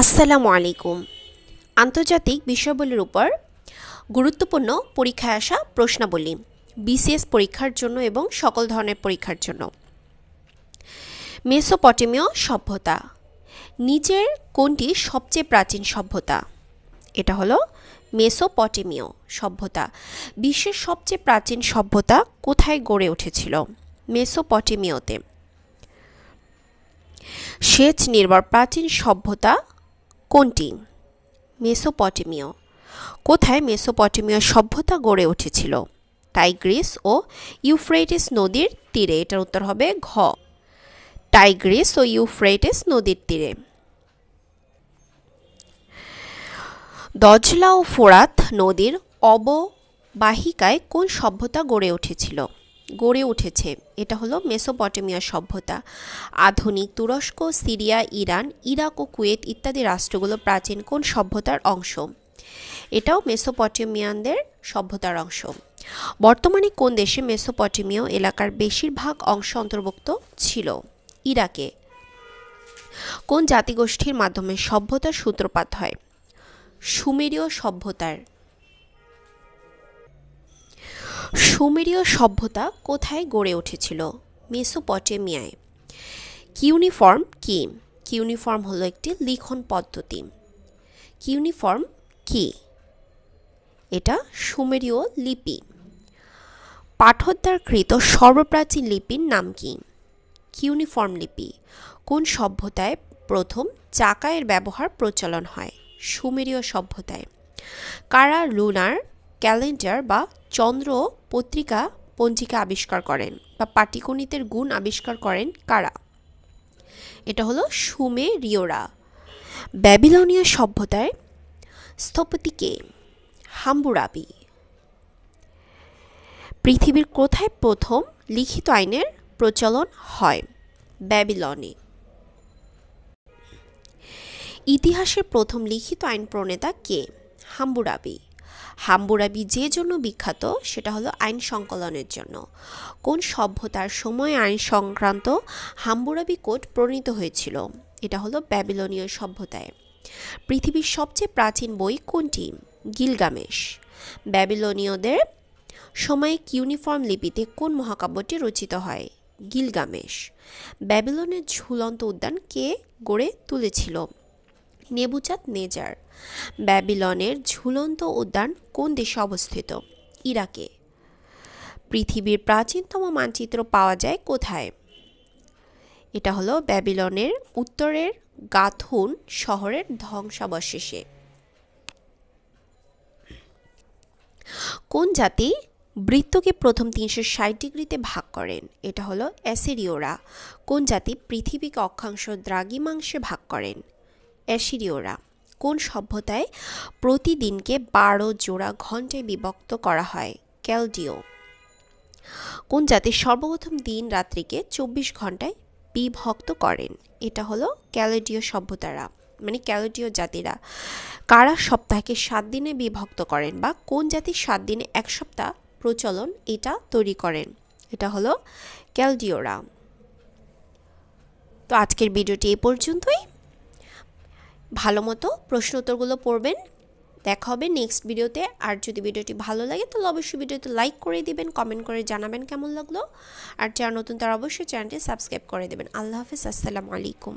আসসালামু আলাইকুম। আন্তর্জাতিক বিষয়াবলীর উপর গুরুত্বপূর্ণ পরীক্ষায় আসা প্রশ্নাবলী বিসিএস পরীক্ষার জন্য এবং সকল ধরনের পরীক্ষার জন্য। মেসোপটেমীয় সভ্যতা নিচের কোনটি সবচেয়ে প্রাচীন সভ্যতা? এটা হলো মেসোপটেমীয় সভ্যতা। বিশ্বের সবচেয়ে প্রাচীন সভ্যতা কোথায় গড়ে উঠেছিল? মেসোপটেমীয়তে। সেচ নির্ভর প্রাচীন সভ্যতা কোনটি? মেসোপটেমীয়। কোথায় মেসোপটেমীয় সভ্যতা গড়ে উঠেছিল? টাইগ্রিস ও ইউফ্রেটিস নদীর তীরে। এটার উত্তর হবে ঘ, টাইগ্রিস ও ইউফ্রেটিস নদীর তীরে। দজলা ও ফোরাত নদীর অববাহিকায় কোন সভ্যতা গড়ে উঠেছে? এটা হলো মেসোপটেমীয় সভ্যতা। আধুনিক তুরস্ক, সিরিয়া, ইরান, ইরাক ও কুয়েত ইত্যাদি রাষ্ট্রগুলো প্রাচীন কোন সভ্যতার অংশ? এটাও মেসোপটেমিয়ানদের সভ্যতার অংশ। বর্তমানে কোন দেশে মেসোপটেমীয় এলাকার বেশিরভাগ অংশ অন্তর্ভুক্ত ছিল? ইরাকে। কোন জাতিগোষ্ঠীর মাধ্যমে সভ্যতার সূত্রপাত হয়? সুমেরীয় সভ্যতার। সুমেরীয় সভ্যতা কোথায় গড়ে উঠেছিল? মেসোপটেমিয়ায়। কিউনিফর্ম কি? কিউনিফর্ম হলো একটি লিখন পদ্ধতি। কিউনিফর্ম কি? এটা সুমেরীয় লিপি। পাঠোদ্ধারকৃত সর্বপ্রাচীন লিপির নাম কি? কিউনিফর্ম লিপি। কোন সভ্যতায় প্রথম চাকায়ের ব্যবহার প্রচলন হয়? সুমেরীয় সভ্যতায়। কারা লুনার ক্যালেন্ডার বা চন্দ্র পঞ্জিকা আবিষ্কার করেন বা পাটিগণিতের গুণ আবিষ্কার করেন কারা? এটা হলো সুমেরীয়রা। ব্যাবিলনীয় সভ্যতায় স্থপতি কে? হাম্মুরাবি। পৃথিবীর কোথায় প্রথম লিখিত আইনের প্রচলন হয়? ব্যাবিলনে। ইতিহাসের প্রথম লিখিত আইন প্রণেতা কে? হাম্মুরাবি। হাম্মুরাবি যে জন্য বিখ্যাত সেটা হলো আইন সংকলনের জন্য। কোন সভ্যতার সময় আইন সংক্রান্ত হাম্মুরাবি কোড প্রণীত হয়েছিল? এটা হলো ব্যাবিলনীয় সভ্যতায়। পৃথিবীর সবচেয়ে প্রাচীন বই কোনটি? গিলগামেশ। ব্যাবিলনীয়দের সময়ে কিউনিফর্ম লিপিতে কোন মহাকাব্যটি রচিত হয়? গিলগামেশ। ব্যাবিলনের ঝুলন্ত উদ্যান কে গড়ে তুলেছিল? নেবুচাদনেজার। ব্যাবিলনের ঝুলন্ত উদ্যান কোন দেশে অবস্থিত? ইরাকে। পৃথিবীর প্রাচীনতম মানচিত্র পাওয়া যায় কোথায়? এটা হলো ব্যাবিলনের উত্তরের গাথুন শহরের ধ্বংসাবশেষে। কোন জাতি বৃত্তকে প্রথম 360 ডিগ্রিতে ভাগ করেন? এটা হলো অ্যাসিরীয়রা। কোন জাতি পৃথিবীকে অক্ষাংশ দ্রাঘিমাংশে ভাগ করেন? অ্যাসিরীয়রা। কোন সভ্যতায় প্রতিদিনকে 12 জোড়া ঘন্টায় বিভক্ত করা হয়? ক্যালডীয়। কোন জাতি সর্বপ্রথম দিন রাত্রিকে 24 ঘন্টায় বিভক্ত করেন? এটা হলো ক্যালডীয় সভ্যতারা, মানে ক্যালডীয় জাতিরা। কারা সপ্তাহকে 7 দিনে বিভক্ত করেন বা কোন জাতি 7 দিনে এক সপ্তাহ প্রচলন এটা তৈরি করেন? এটা হলো ক্যালডীয়রা। তো আজকের ভিডিওটি এই পর্যন্তই। ভালো মতো প্রশ্ন উত্তরগুলো পড়বেন। দেখা হবে নেক্সট ভিডিওতে। আর যদি ভিডিওটি ভালো লাগে তাহলে অবশ্যই ভিডিওতে লাইক করে দিবেন, কমেন্ট করে জানাবেন কেমন লাগলো। আর যারা নতুন তারা অবশ্যই চ্যানেলটি সাবস্ক্রাইব করে দেবেন। আল্লাহ হাফেজ। আসসালামু আলাইকুম।